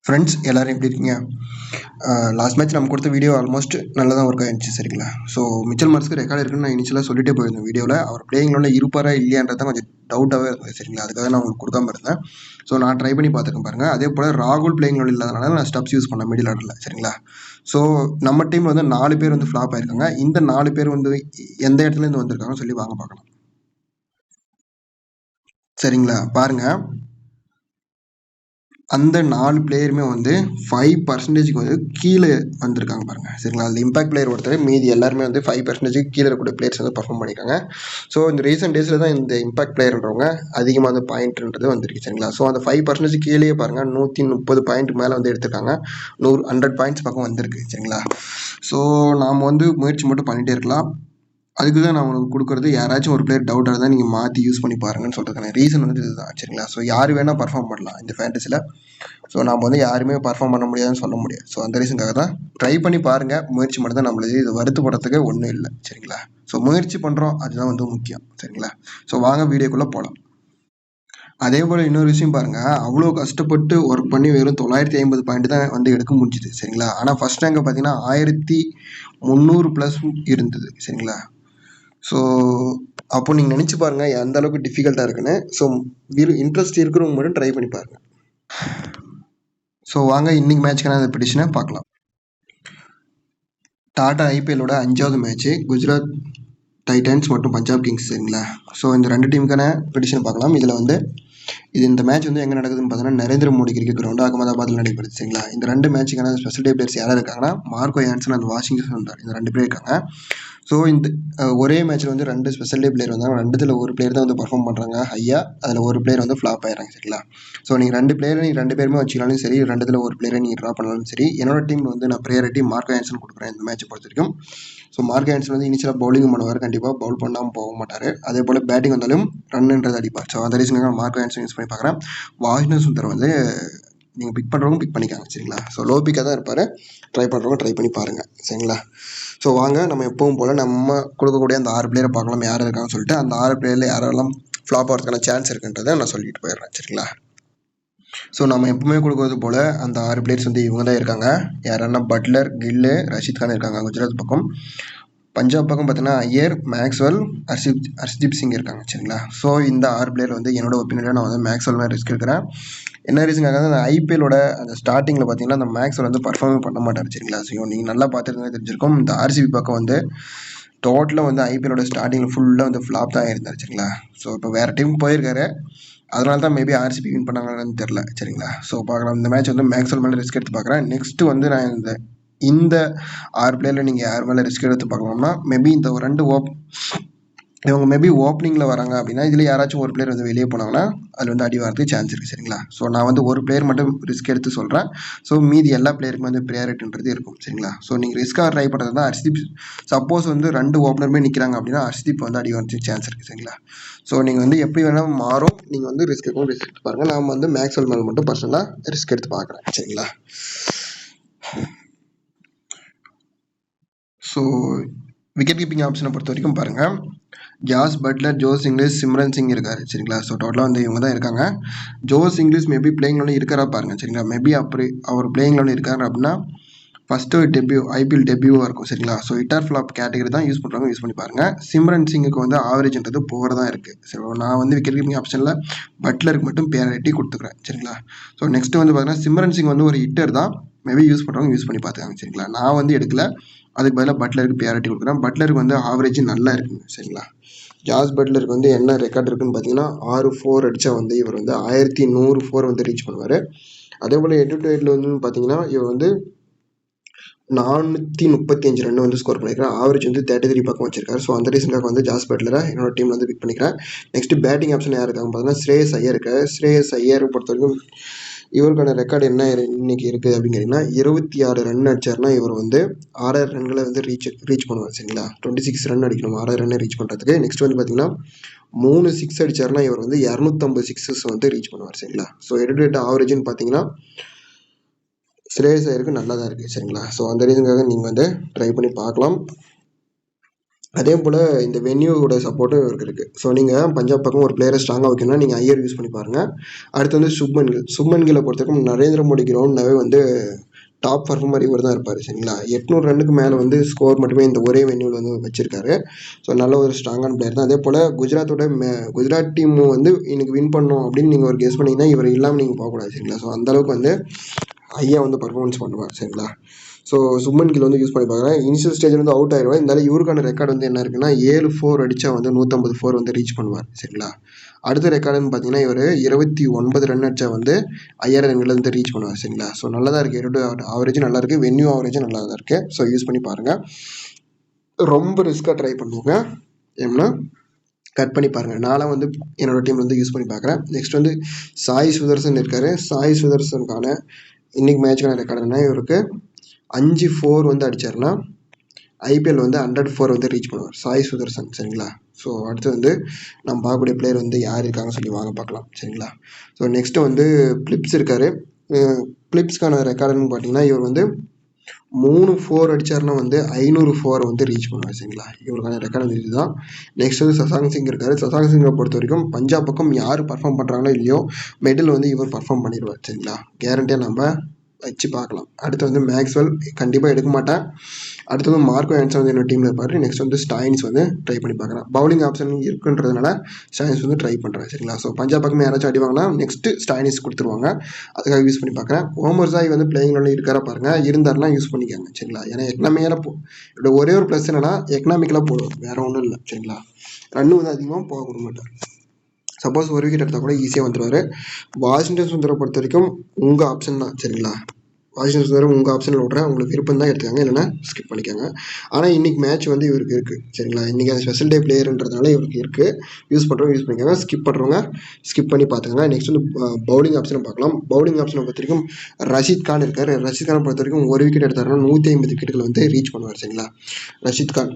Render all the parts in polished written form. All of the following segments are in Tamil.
ஃப்ரெண்ட்ஸ் எல்லாரும் எப்படி இருக்கீங்க? லாஸ்ட் மேட்ச் நம்ம கொடுத்த வீடியோ ஆல்மோஸ்ட் நல்லா தான் ஒர்க் ஆயிருந்துச்சு சரிங்களா? ஸோ மிச்சல் மார்க்ஸ்க்கு ரெக்கார்ட் இருக்குன்னு நான் இனிஷியலாக சொல்லிட்டே போயிருந்தேன் வீடியோவில். அவர் பிளேயிங்கோட இருப்பாரா இல்லையான்றது தான் கொஞ்சம் டவுட்டாகவே இருந்தது சரிங்களா? அதுக்காக நான் உங்களுக்கு கொடுக்காம இருந்தேன். ஸோ நான் ட்ரை பண்ணி பார்த்துருக்கேன் பாருங்கள். அதே போல் ராகுல் பிளேயிங்கோட இல்லாதனால நான் ஸ்டப்ஸ் யூஸ் பண்ணேன் மிடில் ஆர்டரில் சரிங்களா? ஸோ நம்ம டீம் வந்து 4 பேர் வந்து ஃப்ளாப் ஆயிருக்காங்க. இந்த 4 பேர் வந்து எந்த இடத்துலேருந்து வந்திருக்காங்கன்னு சொல்லி வாங்க பார்க்கலாம். சரிங்களா? பாருங்கள், அந்த 4 பிளேயருமே வந்து 5% வந்து கீழே வந்திருக்காங்க பாருங்கள் சரிங்களா? அதில் இம்பாக்ட் பிளேயர் ஒருத்தர், மீதி எல்லாருமே வந்து 5% கீழே இருக்கக்கூடிய பிளேயர்ஸ் வந்து பர்ஃபார்ம் பண்ணியிருக்காங்க. ஸோ இந்த ரீசெண்ட் டேஸில் தான் இந்த இம்பாக்ட் பிளேயர்ன்றவங்க அதிகமாக வந்து பாயிண்ட்ன்றது வந்திருக்கு சரிங்களா? ஸோ அந்த 5% கீழே பாருங்கள் 130 பாயிண்ட் மேலே வந்து எடுத்திருக்காங்க. 100 பாயிண்ட்ஸ் பக்கம் வந்திருக்கு சரிங்களா? ஸோ நாம் வந்து முயற்சி மட்டும் பண்ணிகிட்டே இருக்கலாம். அதுக்கு தான் நான் உங்களுக்கு கொடுக்குறது, யாராச்சும் ஒரு பிளேயர் டவுட்டாக இருந்தால் நீங்கள் மாற்றி யூஸ் பண்ணி பாருங்கன்னு சொல்கிறதுக்கான ரீசன் வந்து இதுதான் சரிங்களா? ஸோ யார் வேணால் பர்ஃபார்ம் பண்ணலாம் இந்த ஃபேண்டஸியில். ஸோ நம்ம வந்து யாருமே பர்ஃபார்ம் பண்ண முடியாதுன்னு சொல்ல முடியாது. ஸோ அந்த ரீசனுக்காக தான் ட்ரை பண்ணி பாருங்கள். முயற்சி மட்டும் தான் நம்மளுக்கு இது வருத்தப்படுறதுக்கு ஒன்றும் இல்லை சரிங்களா? ஸோ முயற்சி பண்ணுறோம், அதுதான் வந்து முக்கியம் சரிங்களா? ஸோ வாங்க வீடியோக்குள்ளே போகலாம். அதே போல் இன்னொரு விஷயம் பாருங்கள், அவ்வளோ கஷ்டப்பட்டு ஒர்க் பண்ணி வெறும் 950 பாயிண்ட் தான் வந்து எடுக்க முடிஞ்சுது சரிங்களா? ஆனால் ஃபஸ்ட் ரேங்க் பார்த்தீங்கன்னா 1300+ இருந்தது சரிங்களா? ஸோ அப்போ நீங்கள் நினச்சி பாருங்கள் எந்த அளவுக்கு டிஃபிகல்ட்டாக இருக்குன்னு. ஸோ இன்ட்ரெஸ்ட் இருக்கிறவங்க மட்டும் ட்ரை பண்ணி பாருங்கள். ஸோ வாங்க இன்னைக்கு மேட்ச்க்கான ப்ரெடிக்ஷனை பார்க்கலாம். டாடா ஐபிஎல்லோட 5வது மேட்ச்சு குஜராத் டைட்டன்ஸ் மற்றும் பஞ்சாப் கிங்ஸ் சரிங்களா? ஸோ இந்த 2 டீமுக்கான ப்ரெடிக்ஷன் பார்க்கலாம். இதில் வந்து இந்த மேட்ச் வந்து எங்கே நடக்குதுன்னு பார்த்தீங்கன்னா நரேந்திர மோடி கிரிக்கெட் கிரவுண்டு அகமதாபாத்தில் நடைபெறுது சரிங்களா? இந்த 2 மேட்சுக்கான ஸ்பெஷல் டே பிளேயர்ஸ் யாராக இருக்காங்கன்னா Marco Jansen and Washington Sundar, இந்த 2 பேர் இருக்காங்க. ஸோ இந்த ஒரே மேட்ச்சில் வந்து 2 ஸ்பெஷல் டே பிளேயர் வந்தாங்க. 2த்தில் ஒரு பிளேயர் தான் வந்து பர்ஃபார்ம் பண்ணுறாங்க ஹையாக, அதில் ஒரு பிளேயர் வந்து ஃப்ளாப் ஆயிடுறாங்க சரிங்களா? ஸோ நீங்கள் 2 பிளேயரை நீங்கள் 2 பேருமே வச்சுக்கினாலும் சரி, 2த்தில் ஒரு பிளேயரை நீங்கள் ட்ரா பண்ணாலும் சரி, என்னோட டீம் வந்து நான் ப்ரையாரிட்டி மார்க்கோ யான்சன் கொடுக்குறேன் இந்த மேட்ச்சை பொறுத்த வரைக்கும். ஸோ மார்க்கோ யான்சன் வந்து இனிஷியலாக பவுலிங் பண்ணுவார், கண்டிப்பாக பவுல் பண்ணாமல் போக மாட்டார். அதே போல் பேட்டிங் வந்தாலும் ரன்ன்றது அடிப்பார். ஸோ அந்த ரீசனுக்காக நான் மார்க்கோ யான்சன் யூஸ் பண்ணி பார்க்குறேன். வாஷிங்டன் சுந்தர் வந்து நீங்கள் பிக் பண்ணுறவங்க பிக் பண்ணிக்காங்க சரிங்களா? ஸோ லோ பிக்காக தான் இருப்பார், ட்ரை பண்ணுறவங்க ட்ரை பண்ணி பாருங்கள் சரிங்களா? ஸோ வாங்க நம்ம எப்பவும் போல் நம்ம கொடுக்கக்கூடிய அந்த 6 பிளேயரை பார்க்கலாம் யார் இருக்காங்கன்னு சொல்லிட்டு. அந்த 6 பிளேயரில் யாரெல்லாம் ஃப்ளாப் ஆகிறதுக்கான சான்ஸ் இருக்குன்றதை நான் சொல்லிட்டு போயிடுறேன் சரிங்களா? ஸோ நம்ம எப்பவுமே கொடுக்கறது போல் அந்த 6 பிளேயர்ஸ் வந்து இவங்க தான் இருக்காங்க. யாருன்னா பட்லர், கில்லு, ரஷீத் கான் இருக்காங்க குஜராத் பக்கம். பஞ்சாப் பக்கம் பார்த்தீங்கன்னா ஐயர், மேக்ஸ்வெல், ஹர்ஷ்தீப் சிங் இருக்காங்க சரிங்களா? ஸோ இந்த 6 பிளேயர் வந்து என்னோட ஒப்பீனியனில் நான் வந்து மேக்ஸ்வெல் மேலே ரிஸ்க் எடுக்கிறேன். என்ன ரீசனுக்காக அந்த ஐபிஎல்லோட அந்த ஸ்டார்டிங்கில் பார்த்தீங்கன்னா அந்த மேக்ஸ்வெல் வந்து பர்ஃபார்மே பண்ண மாட்டார் சரிங்களா? ஸோ நீங்கள் நல்லா பார்த்துருந்தா தெரிஞ்சிருக்கும். இந்த ஆர்சிபி பக்கம் வந்து டோட்டலாக வந்து ஐபிஎல்லோட ஸ்டார்டிங்கில் ஃபுல்லாக வந்து ஃப்ளாப் தான் இருந்தார் சரிங்களா? ஸோ இப்போ வேறு டீம் போயிருக்காரு, அதனால தான் மேபி ஆர்சிபி வின் பண்ணாங்கன்னு தெரில சரிங்களா? ஸோ பார்க்கலாம். இந்த மேட்ச் வந்து மேக்ஸ்வெல் மேலே ரிஸ்க் எடுத்து பார்க்குறேன். நெக்ஸ்ட்டு வந்து நான் இந்த 6 பிளேயரில் நீங்கள் யார் மேலே ரிஸ்க் எடுத்து பார்க்கலாம்னா மேபி இந்த 2 இவங்க மேபி ஓப்பனிங்கில் வராங்க அப்படின்னா இதில் யாராச்சும் ஒரு பிளேயர் வந்து வெளியே போனாங்கன்னா அதில் வந்து அடி வரதுக்கு சான்ஸ் இருக்குது சரிங்களா? ஸோ நான் வந்து ஒரு பிளேயர் மட்டும் ரிஸ்க் எடுத்து சொல்கிறேன். ஸோ மீதி எல்லா பிளேயருக்கும் வந்து ப்ரையாரிட்டின்றது இருக்கும் சரிங்களா? ஸோ நீங்கள் ரிஸ்க்காக ட்ரை பண்ணுறது தான் ஹர்ஷ்தீப். சப்போஸ் வந்து 2 ஓப்பனருமே நிற்கிறாங்க அப்படின்னா ஹர்ஷ்தீப் வந்து அடி வரதுக்கு சான்ஸ் இருக்குது சரிங்களா? ஸோ நீங்கள் வந்து எப்படி வேணால் மாறும், நீங்கள் வந்து ரிஸ்க் எடுத்து பாருங்கள். நான் வந்து மேக்ஸ்வெல் மேலே மட்டும் பர்சனலாக ரிஸ்க் எடுத்து பார்க்குறேன் சரிங்களா? ஸோ விக்கெட் கீப்பிங் ஆப்ஷனை பொறுத்த வரைக்கும் பாருங்கள், Jos Buttler, Josh Inglis, Simran Singh இருக்காரு சரிங்களா? ஸோ டோட்டலாக வந்து இவங்க தான் இருக்காங்க. ஜோஸ் இங்கிலீஷ் மேபி பிளேயிங் லெவலில் இருக்கிறா பாருங்கள் சரிங்களா? மேபி அப்படி அவர் பிளேயிங் லெவலில் இருக்காரு அப்படின்னா ஃபஸ்ட்டு ஐபிஎல் டெபியூவாக இருக்கும் சரிங்களா? ஸோ ஹிட்டார் ஃப்ளாப் கேட்டகரி தான் யூஸ் பண்ணுறாங்க, யூஸ் பண்ணி பாருங்கள். சிம்ரன் சிங்குக்கு வந்து ஆவரேஜ்ன்றது புவர் தான் இருக்குது. ஸோ நான் வந்து விக்கெட் கீப்பிங் ஆப்ஷனில் பட்லருக்கு மட்டும் ப்ரையாரிட்டி கொடுத்துக்கிறேன் சரிங்களா? ஸோ நெக்ஸ்ட்டு வந்து பார்த்தீங்கன்னா சிம்ரன் சிங் வந்து ஒரு ஹிட்டர் தான், மேபி யூஸ் பண்ணுறவங்க யூஸ் பண்ணி பார்த்துக்காங்க சரிங்களா? நான் வந்து எடுக்கல, அதுக்கு பதிலாக பட்லருக்கு ப்ரையாரிட்டி கொடுக்குறேன். பட்லருக்கு வந்து ஆவரேஜ் நல்லா இருக்குங்க சரிங்களா? ஜாஸ் பட்லருக்கு வந்து என்ன ரெக்கார்ட் இருக்குன்னு பார்த்தீங்கன்னா 6 அடித்தா வந்து இவர் வந்து 1100 வந்து ரீச் பண்ணுவார். அதே போல் ஹெட் டு ஹெட்டில் வந்து பார்த்தீங்கன்னா இவர் வந்து 435 ரன் வந்து ஸ்கோர் பண்ணியிருக்காரு. ஆவரேஜ் வந்து 33 பக்கம் வச்சிருக்காரு. ஸோ அந்த ரீசனுக்காக வந்து ஜாஸ் பட்லரை என்னோட டீம் வந்து பிக் பண்ணிக்கிறேன். நெக்ஸ்ட் பேட்டிங் ஆப்ஷன் யார் இருக்காங்க பார்த்தீங்கன்னா ஸ்ரேயஸ் ஐயர் இருக்காரு. ஸ்ரேயஸ் ஐயரை பொறுத்த வரைக்கும் இவருக்கான ரெக்கார்டு என்ன இன்னைக்கு இருக்குது அப்படின்னு கேட்டிங்கன்னா 26 ரன் அடிச்சார்னா இவர் வந்து 6 ரன்களை வந்து ரீச் பண்ணுவார் சரிங்களா? 26 ரன் அடிக்கணும் 6 ரன்னை ரீச் பண்ணுறதுக்கு. நெக்ஸ்ட் வந்து பார்த்தீங்கன்னா 3 6 அடிச்சார்னா இவர் வந்து 250 சிக்ஸஸ் வந்து ரீச் பண்ணுவார் சரிங்களா? ஸோ ஹெட் ஆவரேஜ்னு பார்த்தீங்கன்னா ஸ்ரேயஸ் ஐயருக்கு நல்லா தான் இருக்குது சரிங்களா? ஸோ அந்த ரீசனுக்காக நீங்கள் வந்து ட்ரை பண்ணி பார்க்கலாம். அதே போல் இந்த வென்யூவோட சப்போர்ட்டும் இவருக்கு இருக்குது. ஸோ நீங்கள் பஞ்சாப் பக்கம் ஒரு பிளேயரை ஸ்ட்ராங்காக வைக்கணும்னா நீங்கள் ஐயர் யூஸ் பண்ணி பாருங்கள். அடுத்து வந்து சுப்மன் கில்லை பொறுத்தவரைக்கும் நரேந்திர மோடி கிரவுண்ட்னாவே வந்து டாப் பர்ஃபார்மர் இவர் தான் இருப்பார் சரிங்களா. 800 ரன்னுக்கு மேலே வந்து ஸ்கோர் மட்டுமே இந்த ஒரே வென்யூவில் வந்து வச்சிருக்காரு. ஸோ நல்ல ஒரு ஸ்ட்ராங்கான பிளேயர் தான். அதே போல் குஜராத் டீம் வந்து இன்னைக்கு வின் பண்ணணும் அப்படின்னு நீங்கள் ஒரு கெஸ் பண்ணிங்கன்னா இவர் இல்லாமல் நீங்கள் போகக்கூடாது சரிங்களா. ஸோ அந்தளவுக்கு வந்து ஐயா வந்து பர்ஃபார்மன்ஸ் பண்ணுவார் சரிங்களா. ஸோ சுப்மன் கில் வந்து யூஸ் பண்ணி பார்க்குறேன். இனிஷியல் ஸ்டேஜில் வந்து அவுட் ஆயிடுவார். இருந்தாலும் இவருக்கான ரெக்கார்டு வந்து என்ன இருக்குன்னா 7 4 அடித்தா வந்து 150 4 வந்து ரீச் பண்ணுவார் சரிங்களா. அடுத்த ரெக்கார்டுன்னு பார்த்தீங்கன்னா இவர் 29 ரன் அடித்தா வந்து 5000 ரன்கள் வந்து ரீச் பண்ணுவார் சரிங்களா. ஸோ நல்லா தான் இருக்குது. இரண்டு ஆவரேஜும் நல்லா இருக்குது, வென்யூ ஆவரேஜும் நல்லா தான் இருக்குது. ஸோ யூஸ் பண்ணி பாருங்கள். ரொம்ப ரிஸ்க்காக ட்ரை பண்ணுவாங்க ஏன்னா கட் பண்ணி பாருங்கள். நானும் வந்து என்னோட டீம் வந்து யூஸ் பண்ணி பார்க்குறேன். நெக்ஸ்ட் வந்து சாய் சுதர்சன் இருக்கார். சாய் சுதர்சனுக்கான இன்னைக்கு மேட்சுக்கான ரெக்கார்டு என்ன, இவருக்கு 5 4 வந்து அடித்தார்னா ஐபிஎல் வந்து 100 4 வந்து ரீச் பண்ணுவார் சாய் சுதர்சன் சரிங்களா. ஸோ அடுத்து வந்து நம்ம பார்க்கக்கூடிய பிளேயர் வந்து யார் இருக்காங்கன்னு சொல்லி வாங்க பார்க்கலாம் சரிங்களா. ஸோ நெக்ஸ்ட்டு வந்து பிளிப்ஸ் இருக்கார். பிளிப்ஸ்க்கான ரெக்கார்டுன்னு பார்த்தீங்கன்னா இவர் வந்து 3 4 அடித்தார்னா வந்து 500 4 வந்து ரீச் பண்ணுவார் சரிங்களா. இவருக்கான ரெக்கார்டு இதுதான். நெக்ஸ்ட் வந்து சசாங் சிங் இருக்கார். சசாங் சிங்கை பொறுத்த வரைக்கும் பஞ்சாப் பக்கம் யார் பர்ஃபார்ம் பண்ணுறாங்களோ இல்லையோ மிடில் வந்து இவர் பர்ஃபார்ம் பண்ணிடுவார் சரிங்களா. கேரண்டியாக நம்ம வச்சு பார்க்கலாம். அடுத்து வந்து மேக்ஸ்வெல் கண்டிப்பாக எடுக்க மாட்டேன். அடுத்து வந்து மார்க்கோ ஆன்சர் வந்து என்னோட டீமில் இருப்பார். நெக்ஸ்ட் வந்து ஸ்டாயின்ஸ் வந்து ட்ரை பண்ணி பார்க்குறேன். பவுலிங் ஆப்ஷன் இருக்குன்றதுனால ஸ்டாயின்ஸ் வந்து ட்ரை பண்ணுறேன் சரிங்களா. ஸோ பஞ்சாப் பக்கம் யாராச்சும் அடிவாங்கன்னா நெக்ஸ்ட்டு ஸ்டாயின்ஸ் கொடுத்துருவாங்க, அதுக்காக யூஸ் பண்ணி பார்க்குறேன். ஓமர் சாய் வந்து பிளேயிங்கில் இருக்கார பாருங்கள், இருந்தாருன்னா யூஸ் பண்ணிக்காங்க சரிங்களா. ஏன்னா எக்கனாமிக்கலாக இதோட ஒரே ஒரு ப்ளஸ் என்னன்னா எக்கனாமிக்கலாக போடுவார், வேறு ஒன்றும் இல்லை சரிங்களா. ரன்னு வந்து அதிகமாக போக கொடுக்க மாட்டார். சப்போஸ் ஒரு விக்கெட் எடுத்தால் கூட ஈஸியாக வந்துடுவார். வாஷிங்டன் சுந்தரை பொறுத்த வரைக்கும் உங்கள் ஆப்ஷன் தான் சரிங்களா. வாஷிங்டன் சுந்தரம் உங்கள் ஆப்ஷனில் விட்றேன், உங்களுக்கு விருப்பம் தான் எடுத்துக்காங்க, இல்லைன்னா ஸ்கிப் பண்ணிக்கோங்க. ஆனால் இன்றைக்கி மேட்ச் வந்து இவருக்கு இருக்குது சரிங்களா. இன்றைக்கி அந்த ஸ்பெஷல் டே பிளேயர்ன்றதுனால இவருக்கு இருக்குது. யூஸ் பண்ணுறவங்க யூஸ் பண்ணிக்கோங்க, ஸ்கிப் பண்ணுறவங்க ஸ்கிப் பண்ணி பார்த்துக்கோங்க. நெக்ஸ்ட் வந்து பவுலிங் ஆப்ஷனை பார்க்கலாம். பவுலிங் ஆப்ஷனை பொறுத்த வரைக்கும் ரஷீத் கான் இருக்கார். ரஷீத் கானை பொறுத்த வரைக்கும் ஒரு விக்கெட் எடுத்தாருன்னா 150 விக்கெட்டுகள் வந்து ரீச் பண்ணுவார் சரிங்களா ரஷீத் கான்.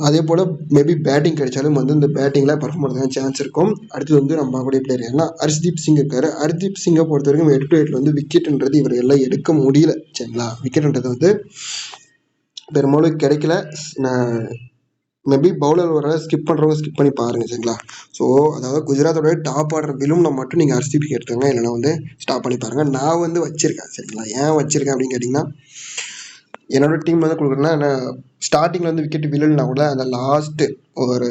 அதே போல் மேபி பேட்டிங் கிடைச்சாலும் வந்து இந்த பேட்டிங்கில் பர்ஃபார்ம் பண்ணுறதுக்கான சான்ஸ் இருக்கும். அடுத்து வந்து நம்ம பார்க்கக்கூடிய பிளேயர் ஏன்னா ஹர்ஷ்தீப் சிங் இருக்கார். ஹர்ஷ்தீப் சிங்கை பொறுத்த வரைக்கும் 8 to 8 வந்து விக்கெட்டுன்றது இவர் எல்லாம் எடுக்க முடியல சரிங்களா. விக்கெட்டுன்றது வந்து பெரும்பாலும் கிடைக்கல. மேபி பவுலர் வர ஸ்கிப் பண்ணுறவங்க ஸ்கிப் பண்ணி பாருங்கள் சரிங்களா. ஸோ அதாவது குஜராத்தோட டாப் ஆர்டர் விழும்னா மட்டும் நீங்கள் ஹர்ஷ்தீப் எடுத்துங்க, இல்லைனா வந்து ஸ்டாப் பண்ணி பாருங்கள். நான் வந்து வச்சுருக்கேன் சரிங்களா. ஏன் வச்சுருக்கேன் அப்படின்னு கேட்டிங்கன்னா என்னோட டீம் வந்து கொடுக்குறேன்னா ஸ்டார்டிங்கில் வந்து விக்கெட் விழுனா கூட அந்த லாஸ்ட்டு ஒரு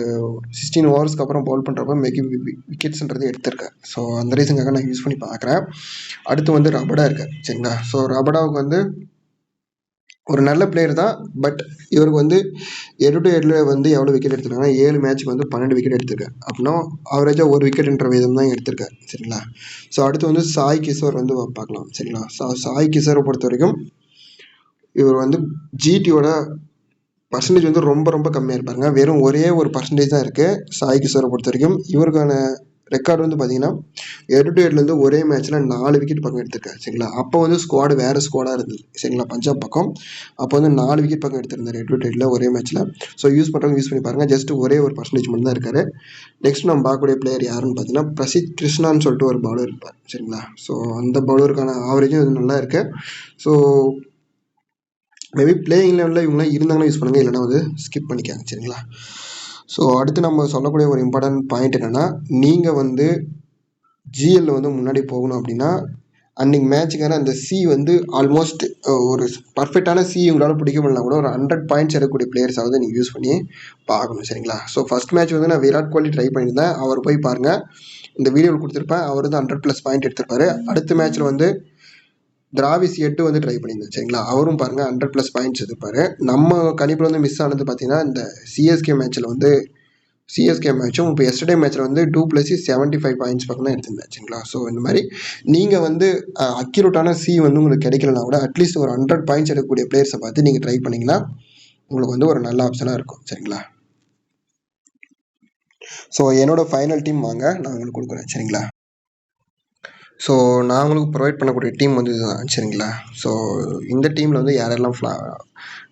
16 ஓவர்ஸ்க்கு அப்புறம் பவுல் பண்ணுறப்ப மேபி விக்கெட்ஸ்ன்றது எடுத்திருக்கேன். ஸோ அந்த ரீசனுக்காக நான் யூஸ் பண்ணி பார்க்குறேன். அடுத்து வந்து ரபடா இருக்கார் சரிங்களா. ஸோ ரபடாவுக்கு வந்து ஒரு நல்ல பிளேயர் தான். பட் இவருக்கு வந்து 7 to 8 வந்து எவ்வளோ விக்கெட் எடுத்திருக்காங்கன்னா 7 மேட்ச்சுக்கு வந்து 12 விக்கெட் எடுத்திருக்காரு. அப்படின்னா ஆவரேஜாக ஒரு விக்கெட்ன்ற விதம் தான் எடுத்திருக்காரு சரிங்களா. ஸோ அடுத்து வந்து சாய் கிஷோர் வந்து பார்க்கலாம் சரிங்களா. சாய் கிஷோரை பொறுத்த வரைக்கும் இவர் வந்து ஜிடியோட பர்சன்டேஜ் வந்து ரொம்ப ரொம்ப கம்மியாக இருப்பாருங்க. வெறும் ஒரே ஒரு பர்சன்டேஜ் தான் இருக்குது சாய் கிஷோரை பொறுத்த வரைக்கும். இவருக்கான ரெக்கார்டு வந்து பார்த்தீங்கன்னா 8 to 8 ஒரே மேட்ச்சில் 4 விக்கெட் பக்கம் எடுத்திருக்காரு சரிங்களா. அப்போ வந்து ஸ்குவாடு வேறு ஸ்குவாடாக இருந்தது சரிங்களா பஞ்சாப் பக்கம். அப்போ வந்து 4 விக்கெட் பக்கம் எடுத்திருந்தார் 8 to 8 ஒரே மேட்ச்சில். ஸோ யூஸ் பண்ணுறவங்க யூஸ் பண்ணி பாருங்கள். ஜஸ்ட் ஒரே ஒரு பர்சன்டேஜ் மட்டும் தான் இருக்காரு. நெக்ஸ்ட் நம்ம பார்க்கக்கூடிய பிளேயர் யாருன்னு பார்த்தீங்கன்னா பிரசித் கிருஷ்ணான்னு சொல்லிட்டு ஒரு பவுலர் இருப்பார் சரிங்களா. ஸோ அந்த பவுலருக்கான ஆவரேஜும் இது நல்லா இருக்குது. ஸோ மேபி பிளேயிங் லெவலில் இவங்களாம் இருந்தாங்கன்னா யூஸ் பண்ணுங்கள், இல்லைனா வந்து ஸ்கிப் பண்ணிக்காங்க சரிங்களா. ஸோ அடுத்து நம்ம சொல்லக்கூடிய ஒரு இம்பார்ட்டன்ட் பாயிண்ட் என்னென்னா, நீங்கள் வந்து ஜிஎல்ல வந்து முன்னாடி போகணும் அப்படின்னா அன்றைக்கி மேட்சுக்கான அந்த சி வந்து ஆல்மோஸ்ட் ஒரு பர்ஃபெக்டான சி உங்களால் பிடிக்க முடியல கூட ஒரு 100 பாயிண்ட்ஸ் எடுக்கக்கூடிய பிளேயர்ஸாவது நீங்கள் யூஸ் பண்ணி பார்க்கணும் சரிங்களா. ஸோ ஃபஸ்ட் மேட்ச் வந்து நான் விராட் கோலி ட்ரை பண்ணியிருந்தேன். அவர் போய் பாருங்கள், இந்த வீடியோவில் கொடுத்துருப்பேன். அவர் வந்து 100+ பாயிண்ட் எடுத்திருப்பாரு. அடுத்த மேட்ச்சில் வந்து திராவிஸ் 8 வந்து ட்ரை பண்ணியிருந்தேன் சரிங்களா. அவரும் பாருங்கள் 100+ பாயிண்ட்ஸ் எடுப்பார். நம்ம கணிப்பில் வந்து மிஸ் ஆனது பார்த்தீங்கன்னா இந்த சிஎஸ்கே மேட்சும் இப்போ எஸ்டர்டே மேட்ச்சில் வந்து 2+ 75 பாயிண்ட்ஸ் பக்கம் தான் எடுத்திருந்தேன் சரிங்களா. ஸோ இந்த மாதிரி நீங்கள் வந்து அக்யூரேட்டான சி வந்து உங்களுக்கு கிடைக்கலனா கூட அட்லீஸ்ட் ஒரு 100 பாயிண்ட்ஸ் எடுக்கக்கூடிய பிளேயர்ஸை பார்த்து நீங்கள் ட்ரை பண்ணிங்கன்னா உங்களுக்கு வந்து ஒரு நல்ல ஆப்ஷனாக இருக்கும் சரிங்களா. ஸோ என்னோட ஃபைனல் டீம் வாங்க நான் உங்களுக்கு கொடுக்குறேன் சரிங்களா. ஸோ நான் உங்களுக்கு ப்ரொவைட் பண்ணக்கூடிய டீம் வந்து இதுதான் சரிங்களா. ஸோ இந்த டீமில் வந்து யாரெல்லாம்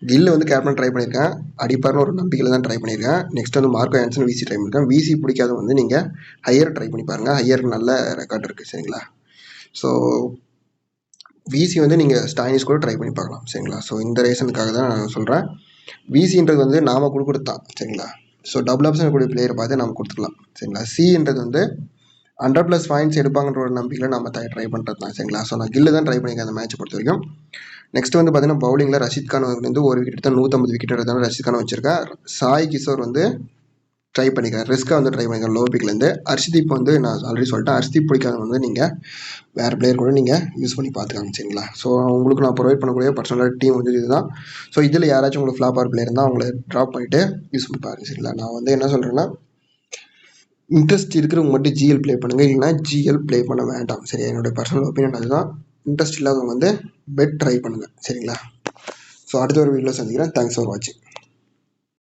கில்லு வந்து கேப்டன் ட்ரை பண்ணியிருக்கேன், அடிப்பார்னு ஒரு நம்பிக்கையில் தான் ட்ரை பண்ணியிருக்கேன். நெக்ஸ்ட் வந்து மார்க்கோ ஆன்சன் விசி ட்ரை பண்ணியிருக்கேன். விசி பிடிக்காத வந்து நீங்கள் ஹையர் ட்ரை பண்ணி பாருங்கள், ஹையருக்கு நல்ல ரெக்கார்ட் இருக்குது சரிங்களா. ஸோ விசி வந்து நீங்கள் ஸ்டாயினிஸ் கூட ட்ரை பண்ணி பார்க்கலாம் சரிங்களா. ஸோ இந்த ரீசனுக்காக தான் நான் சொல்கிறேன். விசின்றது வந்து நாம் கொடுக்குறது தான் சரிங்களா. ஸோ டபுள் ஆப்ஷன் கூடிய பிளேயரை பார்த்து நம்ம கொடுத்துக்கலாம் சரிங்களா. சின்றது வந்து 100+ பாயிண்ட்ஸ் எடுப்பாங்கன்ற ஒரு நம்பிக்கையில் நம்ம ட்ரை பண்ணுறது தான் சரிங்களா. ஸோ நான் கில்லு தான் ட்ரை பண்ணியிருக்கேன் அந்த மேட்ச்சை பொறுத்த வரைக்கும். நெக்ஸ்ட் வந்து பார்த்தீங்கன்னா பவுலிங்கில் ரஷீத் கான் வந்து ஒரு விக்கெட் எடுத்தால் 150 விக்கெட் எடுத்தாலும் ரஷீத் கான் வச்சிருக்கேன். சாய் கிஷோர் வந்து ட்ரை பண்ணிக்கிறேன், ரிஸ்க்காக வந்து ட்ரை பண்ணிக்கிறேன் லோ பிக்லேருந்து. ஹர்ஷ்தீப் வந்து நான் ஆல்ரெடி சொல்லிட்டேன், ஹர்ஷ்தீப் பிடிக்காத வந்து நீங்கள் வேறு பிளேயர் கூட நீங்கள் யூஸ் பண்ணி பார்த்துக்காங்க சரிங்களா. ஸோ உங்களுக்கு நான் ப்ரொவைட் பண்ணக்கூடிய பர்சனலாக டீம் வந்து இதுதான். ஸோ இதில் யாராச்சும் உங்களுக்கு ஃப்ளாப்பார் பிளேயர் இருந்தால் அவங்கள ட்ராப் பண்ணிவிட்டு யூஸ் பண்ணி பாருங்க சரிங்களா. நான் வந்து என்ன சொல்கிறேன்னா, இன்ட்ரெஸ்ட் இருக்கிறவங்க மட்டும் ஜிஎல் ப்ளே பண்ணுங்கள், இல்லைனா ஜிஎல் ப்ளே பண்ண வேண்டாம் சரியா. என்னுடைய பர்சனல் ஒப்பீனியன் அதுதான். இன்ட்ரெஸ்ட் இல்லாதவங்க வந்து பெட் ட்ரை பண்ணுங்கள் சரிங்களா. ஸோ அடுத்த ஒரு வீடியோவில் சந்திக்கிறேன். தேங்க்ஸ் ஃபார் வாட்சிங்.